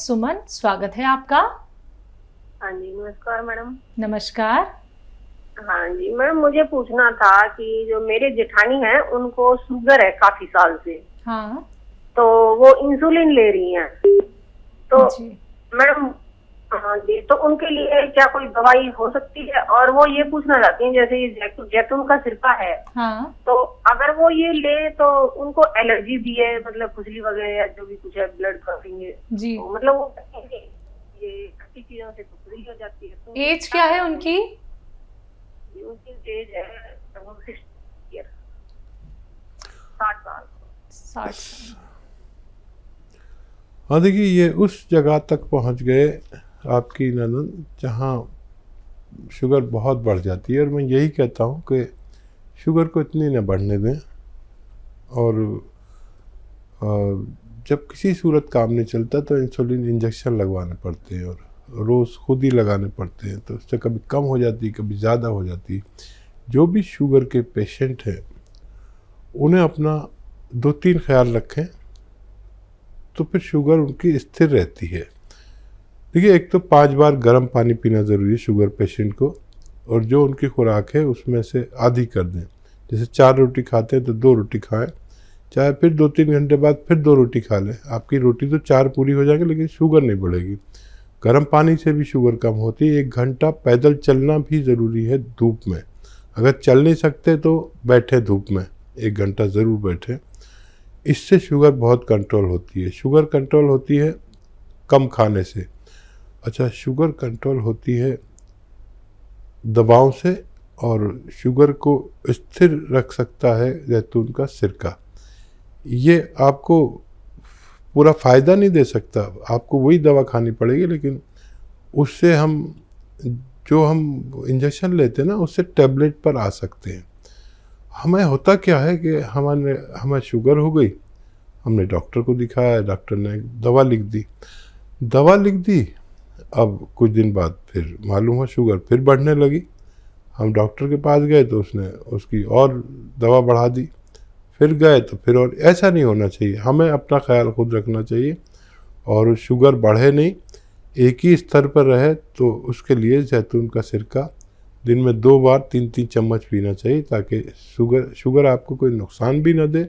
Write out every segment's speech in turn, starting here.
सुमन, स्वागत है आपका। हाँ जी, नमस्कार मैडम। नमस्कार। हाँ जी मैडम, मुझे पूछना था कि जो मेरे जेठानी हैं उनको शुगर है काफी साल से। हाँ तो वो इंसुलिन ले रही हैं। तो जी। मैडम, हाँ जी, तो उनके लिए क्या कोई दवाई हो सकती है? और वो ये पूछना चाहती हैं, जैसे ये जैतून का सिरका है, हाँ तो अगर वो ये ले तो उनको एलर्जी भी है, मतलब खुजली वगैरह या जो भी कुछ है, ब्लड क्रॉसिंग है, जी। तो मतलब वो ये खट्टी चीजों से तो खुजली हो जाती है। तो एज क्या है उनकी? उनकी एज है 60 ईयर, 60 साल। 60 साल। हाँ देखिए, ये उस जगह तक पहुंच गए आपकी ननद जहाँ शुगर बहुत बढ़ जाती है, और मैं यही कहता हूँ कि शुगर को इतनी न बढ़ने दें। और जब किसी सूरत काम नहीं चलता तो इंसुलिन इंजेक्शन लगवाने पड़ते हैं, और रोज़ खुद ही लगाने पड़ते हैं, तो उससे कभी कम हो जाती है, कभी ज़्यादा हो जाती है। जो भी शुगर के पेशेंट हैं उन्हें अपना 2-3 ख्याल रखें, तो फिर शुगर उनकी स्थिर रहती है। देखिए, एक तो 5 बार गर्म पानी पीना ज़रूरी है शुगर पेशेंट को, और जो उनकी खुराक है उसमें से आधी कर दें। जैसे 4 रोटी खाते हैं तो 2 रोटी खाएं, चाहे फिर 2-3 घंटे बाद फिर 2 रोटी खा लें। आपकी रोटी तो 4 पूरी हो जाएंगी, लेकिन शुगर नहीं बढ़ेगी। गर्म पानी से भी शुगर कम होती है। 1 घंटा पैदल चलना भी ज़रूरी है धूप में। अगर चल नहीं सकते तो बैठे धूप में, 1 घंटा ज़रूर बैठें। इससे शुगर बहुत कंट्रोल होती है। शुगर कंट्रोल होती है कम खाने से। अच्छा, शुगर कंट्रोल होती है दवाओं से, और शुगर को स्थिर रख सकता है जैतून का सिरका। ये आपको पूरा फ़ायदा नहीं दे सकता, आपको वही दवा खानी पड़ेगी, लेकिन उससे हम जो हम इंजेक्शन लेते हैं ना, उससे टैबलेट पर आ सकते हैं। हमें होता क्या है कि हमें शुगर हो गई, हमने डॉक्टर को दिखाया, डॉक्टर ने दवा लिख दी। अब कुछ दिन बाद फिर मालूम हुआ शुगर फिर बढ़ने लगी। हम डॉक्टर के पास गए तो उसने उसकी और दवा बढ़ा दी, फिर गए तो फिर और। ऐसा नहीं होना चाहिए, हमें अपना ख्याल खुद रखना चाहिए, और शुगर बढ़े नहीं, एक ही स्तर पर रहे। तो उसके लिए जैतून का सिरका दिन में 2 बार 3-3 चम्मच पीना चाहिए, ताकि शुगर आपको कोई नुकसान भी ना दे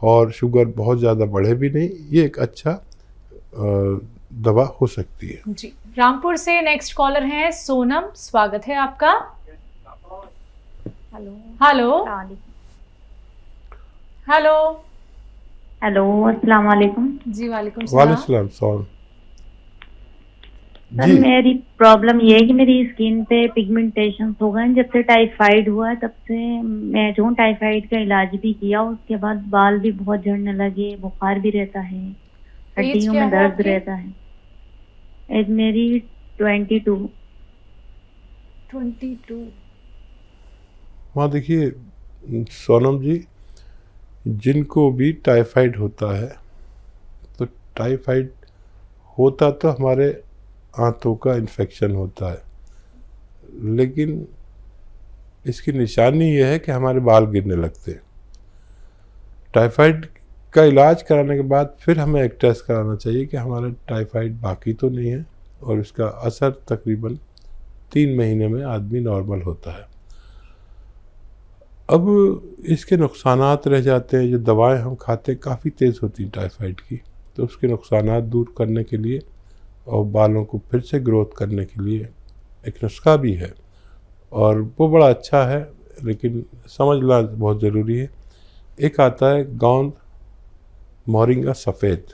और शुगर बहुत ज़्यादा बढ़े भी नहीं। ये एक अच्छा दवा हो सकती है जी। रामपुर से नेक्स्ट कॉलर हैं सोनम, स्वागत है आपका। हेलो हेलो हेलो हेलो, अस्सलाम वालेकुम। जी वालेकुम वालेकुम सलाम। सर, मेरी प्रॉब्लम ये है कि मेरी स्किन पे पिगमेंटेशन हो गए। जब से टाइफाइड हुआ है तब से मैं जो टाइफाइड का इलाज भी किया, उसके बाद बाल भी बहुत झड़ने लगे, बुखार भी रहता है, हड्डियों में दर्द रहता है। एज मेरी 22। वहाँ देखिए सोनम जी, जिनको भी टाइफाइड होता है, तो टाइफाइड होता तो हमारे आंतों का इन्फेक्शन होता है, लेकिन इसकी निशानी ये है कि हमारे बाल गिरने लगते हैं। टाइफाइड का इलाज कराने के बाद फिर हमें एक टेस्ट कराना चाहिए कि हमारा टाइफाइड बाकी तो नहीं है, और इसका असर तकरीबन 3 महीने में आदमी नॉर्मल होता है। अब इसके नुकसानात रह जाते हैं। जो दवाएं हम खाते हैं काफ़ी तेज़ होती हैं टाइफाइड की, तो उसके नुकसानात दूर करने के लिए और बालों को फिर से ग्रोथ करने के लिए एक नुस्खा भी है, और वो बड़ा अच्छा है, लेकिन समझना बहुत ज़रूरी है। एक आता है गोंद मोरिंगा सफ़ेद।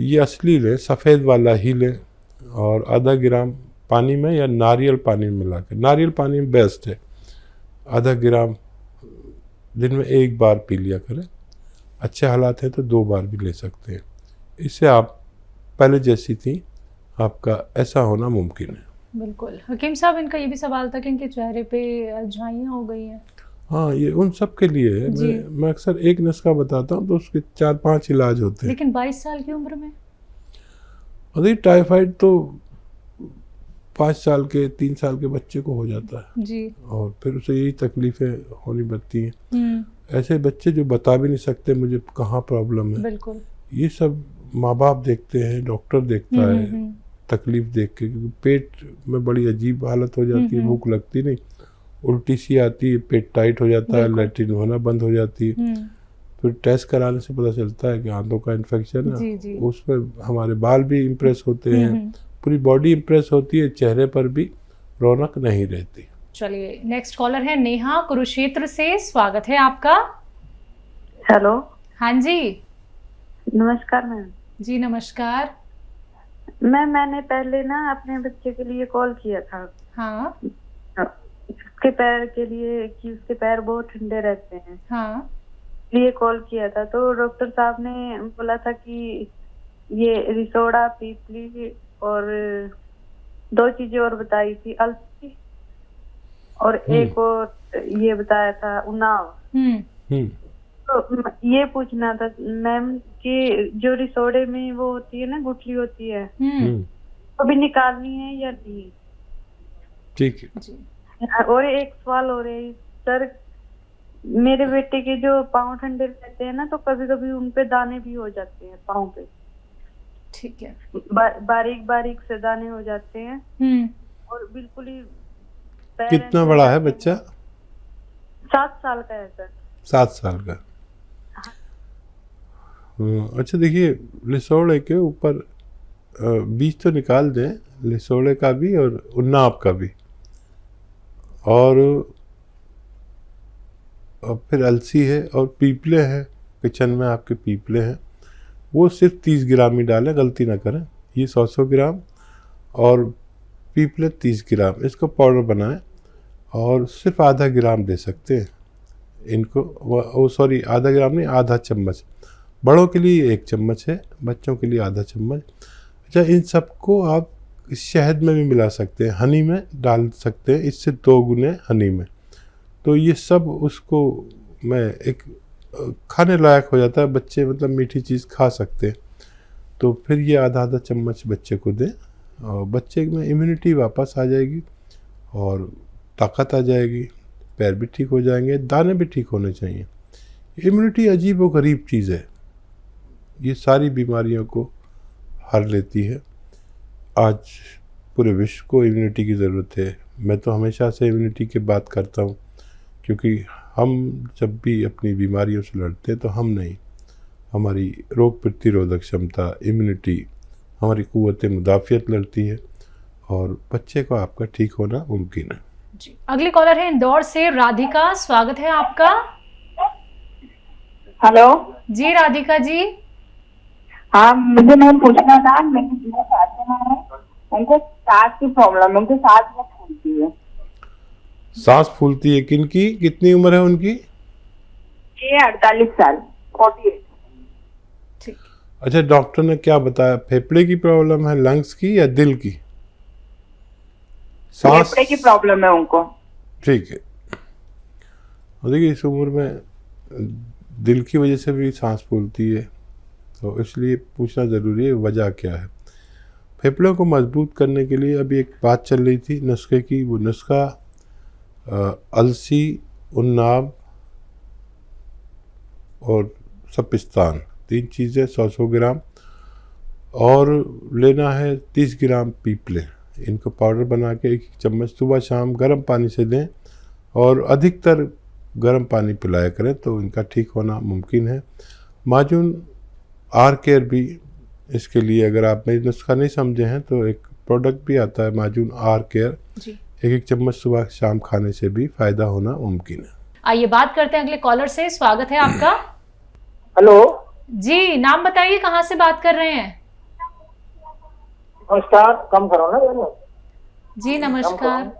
ये असली लें, सफ़ेद वाला ही लें, और आधा ग्राम पानी में या नारियल पानी में मिलाकर, नारियल पानी में बेस्ट है, आधा ग्राम दिन में 1 बार पी लिया करें। अच्छे हालात हैं तो 2 बार भी ले सकते हैं। इससे आप पहले जैसी थी, आपका ऐसा होना मुमकिन है। बिल्कुल। हकीम साहब, इनका ये भी सवाल था कि इनके चेहरे पे झाइयाँ हो गई हैं। हाँ, ये उन सब के लिए है। मैं अक्सर एक नुस्खा बताता हूँ तो उसके 4-5 इलाज होते हैं। लेकिन 22 साल की उम्र में? अरे टाइफाइड तो 5 साल के 3 साल के बच्चे को हो जाता है जी। और फिर उसे यही तकलीफ़ें होनी पड़ती हैं। ऐसे बच्चे जो बता भी नहीं सकते मुझे कहाँ प्रॉब्लम है, बिल्कुल। ये सब माँ बाप देखते हैं, डॉक्टर देखता है तकलीफ देख के, क्योंकि पेट में बड़ी अजीब हालत हो जाती है, भूख लगती नहीं, उल्टी सी आती है, पेट टाइट हो जाता है, लैट्रिन होना बंद हो जाती है। फिर टेस्ट कराने से पता चलता है कि आंतों का इन्फेक्शन है। उसमें हमारे बाल भी इम्प्रेस होते हैं, पूरी बॉडी इम्प्रेस होती है, चेहरे पर भी रौनक नहीं रहती। चलिए नेक्स्ट कॉलर है नेहा कुरुक्षेत्र से, स्वागत है आपका। हेलो। हाँ जी। नमस्कार मैम। जी नमस्कार। मैंने पहले ना अपने बच्चे के लिए कॉल किया था। हाँ। उसके पैर के लिए कि उसके पैर बहुत ठंडे रहते हैं। हाँ। लिए कॉल किया था तो डॉक्टर साहब ने बोला था कि ये रिसोडा पीपली और 2 चीजें और बताई थी, अलसी और एक और ये बताया था उनाव। तो ये पूछना था मैम कि जो रिसोडे में वो होती है ना, गुठली होती है, अभी निकालनी है या नहीं? ठीक है। और एक सवाल हो रहा है सर, मेरे बेटे के जो पाँव ठंडे रहते हैं ना, तो कभी कभी उनपे दाने भी हो जाते हैं पाँव पे। ठीक है। बारीक बारीक से दाने हो जाते हैं और बिल्कुल ही। कितना बड़ा है बच्चा? 7 साल का है सर। 7 साल का। अच्छा देखिए, लिसोड़े के ऊपर बीज तो निकाल दें, लिसोड़े का भी और उन्नाव का भी, और फिर अलसी है और पीपले हैं, किचन में आपके पीपले हैं, वो सिर्फ 30 ग्राम ही डालें, गलती ना करें। ये 100 ग्राम और पीपले 30 ग्राम, इसको पाउडर बनाएं और सिर्फ आधा ग्राम दे सकते हैं इनको। सॉरी, आधा ग्राम नहीं, आधा चम्मच। बड़ों के लिए 1 चम्मच है, बच्चों के लिए आधा चम्मच। अच्छा, इन सबको आप शहद में भी मिला सकते हैं, हनी में डाल सकते हैं, इससे 2 गुने हनी में। तो ये सब उसको मैं एक खाने लायक हो जाता है, बच्चे मतलब मीठी चीज़ खा सकते हैं। तो फिर ये आधा चम्मच बच्चे को दें और बच्चे में इम्यूनिटी वापस आ जाएगी और ताकत आ जाएगी, पैर भी ठीक हो जाएंगे, दाने भी ठीक होने चाहिए। इम्यूनिटी अजीब व गरीब चीज़ है, ये सारी बीमारियों को हर लेती है। आज पूरे विश्व को इम्यूनिटी की ज़रूरत है। मैं तो हमेशा से इम्यूनिटी की बात करता हूँ, क्योंकि हम जब भी अपनी बीमारियों से लड़ते हैं तो हम नहीं, हमारी रोग प्रतिरोधक क्षमता, इम्यूनिटी, हमारी क़ुव्वत मुदाफ़ियत लड़ती है और बच्चे को आपका ठीक होना मुमकिन है। जी, अगली कॉलर है इंदौर से राधिका, स्वागत है आपका। हेलो जी राधिका जी। हाँ, मुझे मैम पूछना था, मेरी सास है, उनको सांस की प्रॉब्लम है, उनकी सांस बहुत फूलती है। सांस फूलती है? किनकी, कितनी उम्र है उनकी? ये 48 साल, 48। ठीक। अच्छा, डॉक्टर ने क्या बताया? फेफड़े की प्रॉब्लम है, लंग्स की या दिल की? सांस फेफड़े की प्रॉब्लम है उनको। ठीक है। और देखिए, इस उम्र में दिल की वजह से भी सांस फूलती है, तो इसलिए पूछना ज़रूरी है वजह क्या है। फेफड़ों को मजबूत करने के लिए अभी एक बात चल रही थी नुस्खे की, वो नुस्खा अलसी, उन्नाव और सपिस्तान, 3 चीज़ें 100 ग्राम, और लेना है 30 ग्राम पीपले। इनको पाउडर बना के 1 चम्मच सुबह शाम गर्म पानी से दें और अधिकतर गर्म पानी पिलाया करें, तो इनका ठीक होना मुमकिन है। माजून आर केयर भी इसके लिए, अगर आप मेरी नुस्खा नहीं समझे हैं तो एक प्रोडक्ट भी आता है माजून आर केयर, 1 चम्मच सुबह शाम खाने से भी फ़ायदा होना मुमकिन है। आइए बात करते हैं अगले कॉलर से, स्वागत है आपका। हेलो जी, नाम बताइए, कहाँ से बात कर रहे हैं? नमस्कार, कम करो ना। जी नमस्कार।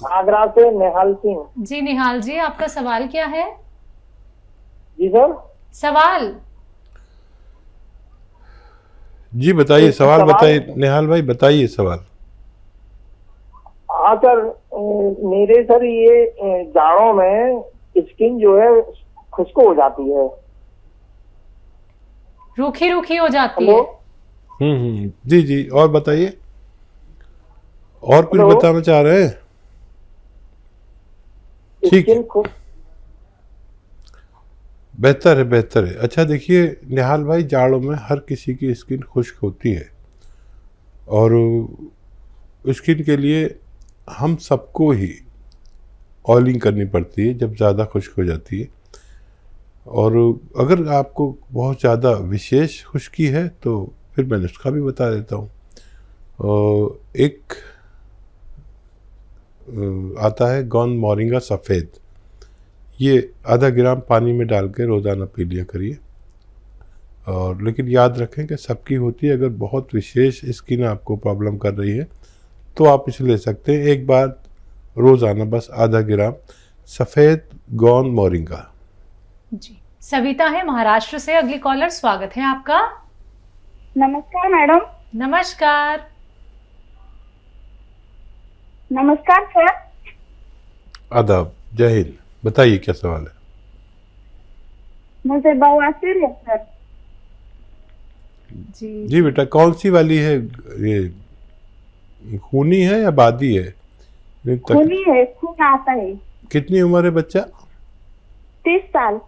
आगरा से निहाल सिंह। जी निहाल जी, आपका सवाल क्या है? जी सर। सवाल जी बताइए, सवाल बताइए निहाल भाई, बताइए सवाल। हाँ सर, मेरे सर ये जाड़ों में स्किन जो है खुश्क हो जाती है, रूखी रूखी हो जाती है। जी जी, और बताइए, और कुछ बताना चाह रहे हैं? ठीक है। बेहतर है, बेहतर है। अच्छा देखिए निहाल भाई, जाड़ों में हर किसी की स्किन खुश्क होती है और स्किन के लिए हम सबको ही ऑयलिंग करनी पड़ती है जब ज़्यादा खुश्क हो जाती है। और अगर आपको बहुत ज़्यादा विशेष खुश्की है तो फिर मैं नुस्खा भी बता देता हूँ। एक आता है गौन मोरिंगा सफ़ेद, ये आधा ग्राम पानी में डाल के रोज़ाना पी लिया करिए। और लेकिन याद रखें कि सबकी होती है, अगर बहुत विशेष स्किन आपको प्रॉब्लम कर रही है तो आप इसे ले सकते हैं। एक बार रोज़ाना बस आधा ग्राम सफ़ेद गौन मोरिंगा। जी, सविता है महाराष्ट्र से अगली कॉलर, स्वागत है आपका। नमस्कार मैडम। नमस्कार। नमस्कार सर। आदाब, जय हिंद। बताइए क्या सवाल है? मुझे बवासीर है सर। जी बेटा, कौन सी वाली है? ये खूनी है या बादी है? खूनी है, खून आता है। कितनी उम्र है बच्चा? 30 साल।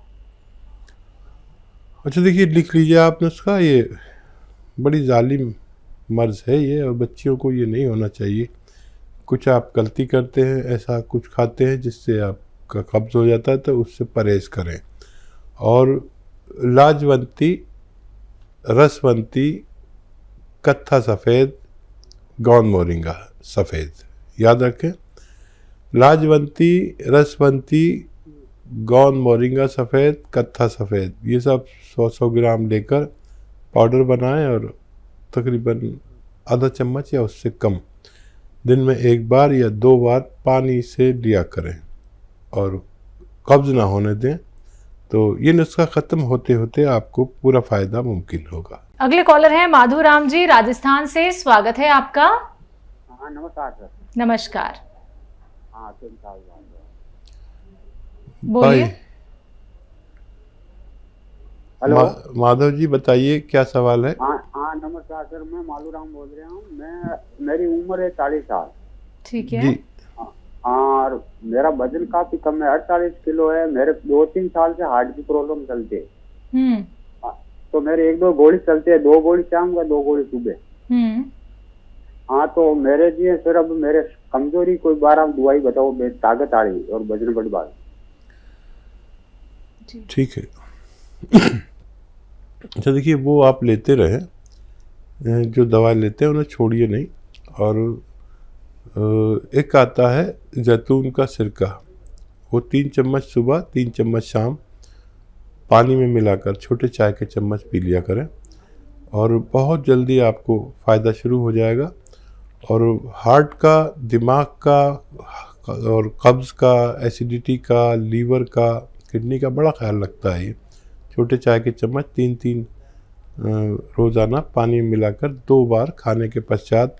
अच्छा देखिए, लिख लीजिए आप नुस्खा। ये बड़ी जालिम मर्ज है ये, और बच्चियों को ये नहीं होना चाहिए। कुछ आप गलती करते हैं, ऐसा कुछ खाते हैं जिससे आपका कब्ज़ हो जाता है, तो उससे परहेज़ करें। और लाजवंती, रसवंती, कत्था सफ़ेद, गौन मोरिंगा सफ़ेद, याद रखें। लाजवंती, रसवंती, गौन मोरिंगा सफ़ेद, कत्था सफ़ेद, ये सब 100-100 ग्राम लेकर पाउडर बनाएं और तकरीबन आधा चम्मच या उससे कम दिन में 1 बार या 2 बार पानी से लिया करें और कब्ज़ ना होने दें। तो ये नुस्खा ख़त्म होते होते आपको पूरा फ़ायदा मुमकिन होगा। अगले कॉलर हैं माधुराम जी राजस्थान से, स्वागत है आपका। हाँ नमस्कार सर। नमस्कार। हाँ 3 साल बोलिए। हेलो। माधव जी बताइए क्या सवाल है? हाँ नमस्कार सर, मैं मालूराम बोल रहा हूँ। मेरी उम्र है 40 साल। ठीक है जी। और मेरा वजन काफी कम है, 48 किलो है। मेरे 2-3 साल से हार्ट की प्रॉब्लम चलती है। तो मेरे 1-2 गोली चलते हैं, 2 गोली शाम का, 2 गोली सुबह। हाँ तो मेरे जी सर, अब मेरे कमजोरी कोई 12 दवाई बताओ, ताकत आ रही और वजन बढ़ बा। ठीक है। अच्छा देखिए, वो आप लेते रहें, जो दवा लेते हैं उन्हें छोड़िए नहीं। और एक आता है जैतून का सिरका, वो 3 चम्मच सुबह 3 चम्मच शाम पानी में मिलाकर छोटे चाय के चम्मच पी लिया करें और बहुत जल्दी आपको फ़ायदा शुरू हो जाएगा। और हार्ट का, दिमाग का और कब्ज़ का, एसिडिटी का, लीवर का, किडनी का बड़ा ख्याल रखता है ये। छोटे चाय के चम्मच 3-3 रोज़ाना पानी में मिलाकर 2 बार खाने के पश्चात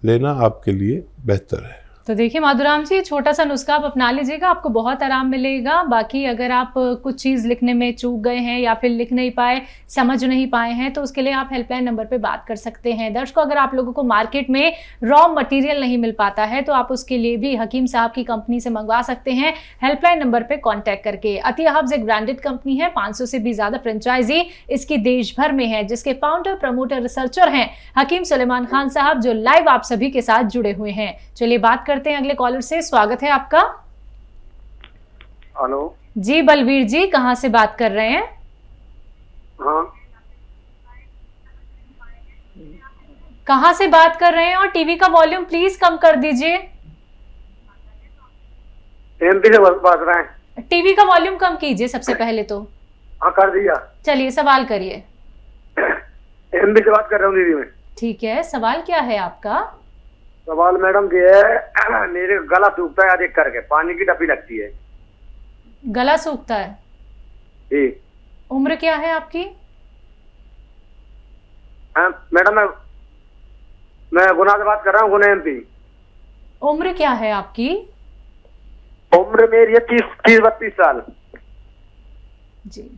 लेना आपके लिए बेहतर है। तो देखिए माधुराम जी, छोटा सा नुस्खा आप अपना लीजिएगा, आपको बहुत आराम मिलेगा। बाकी अगर आप कुछ चीज़ लिखने में चूक गए हैं या फिर लिख नहीं पाए, समझ नहीं पाए हैं, तो उसके लिए आप हेल्पलाइन नंबर पे बात कर सकते हैं। दर्शकों, अगर आप लोगों को मार्केट में रॉ मटेरियल नहीं मिल पाता है तो आप उसके लिए भी हकीम साहब की कंपनी से मंगवा सकते हैं, हेल्पलाइन नंबर पर कॉन्टैक्ट करके। अतिया हब्स एक ब्रांडेड कंपनी है, 500 से भी ज़्यादा फ्रेंचाइजी इसकी देश भर में है, जिसके फाउंडर, प्रमोटर, रिसर्चर हैं हकीम सुलेमान खान साहब, जो लाइव आप सभी के साथ जुड़े हुए हैं। चलिए बात करते हैं अगले कॉलर से, स्वागत है आपका। हेलो जी बलवीर जी, कहां से बात कर रहे हैं? हाँ, कहां से बात कर रहे हैं? और टीवी का वॉल्यूम प्लीज कम कर दीजिए। एमपी से बात रहे हैं। टीवी का वॉल्यूम कम कीजिए सबसे पहले तो। हाँ कर दिया। चलिए सवाल करिए। एमपी से बात कर रहा हूँ दीदी मैं। ठीक है, सवाल क्या है आपका? सवाल मैडम ये है, मेरे गला सूखता है अधिक करके, पानी की टपी लगती है। गला सूखता है जी। उम्र क्या है आपकी? हाँ मैडम, मैं गुना से बात कर रहा हूँ, गुना एमपी। उम्र क्या है आपकी? उम्र मेरी है 30-32 साल। जी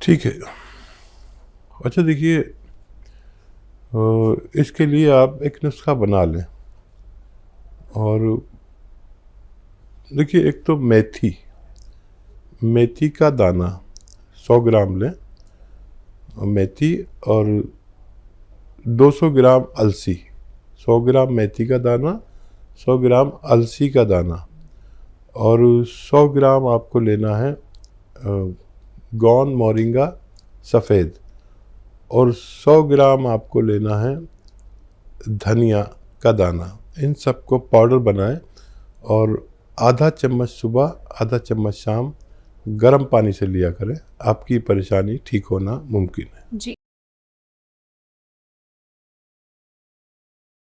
ठीक है। अच्छा देखिए, इसके लिए आप एक नुस्खा बना लें। और देखिए, एक तो मेथी, मेथी का दाना 100 ग्राम लें, मेथी, और 200 ग्राम अलसी। 100 ग्राम मेथी का दाना, 100 ग्राम अलसी का दाना, और 100 ग्राम आपको लेना है गौन मोरिंगा सफ़ेद, और 100 ग्राम आपको लेना है धनिया का दाना। इन सबको पाउडर बनाएं और आधा चम्मच सुबह, आधा चम्मच शाम गर्म पानी से लिया करें। आपकी परेशानी ठीक होना मुमकिन है। जी,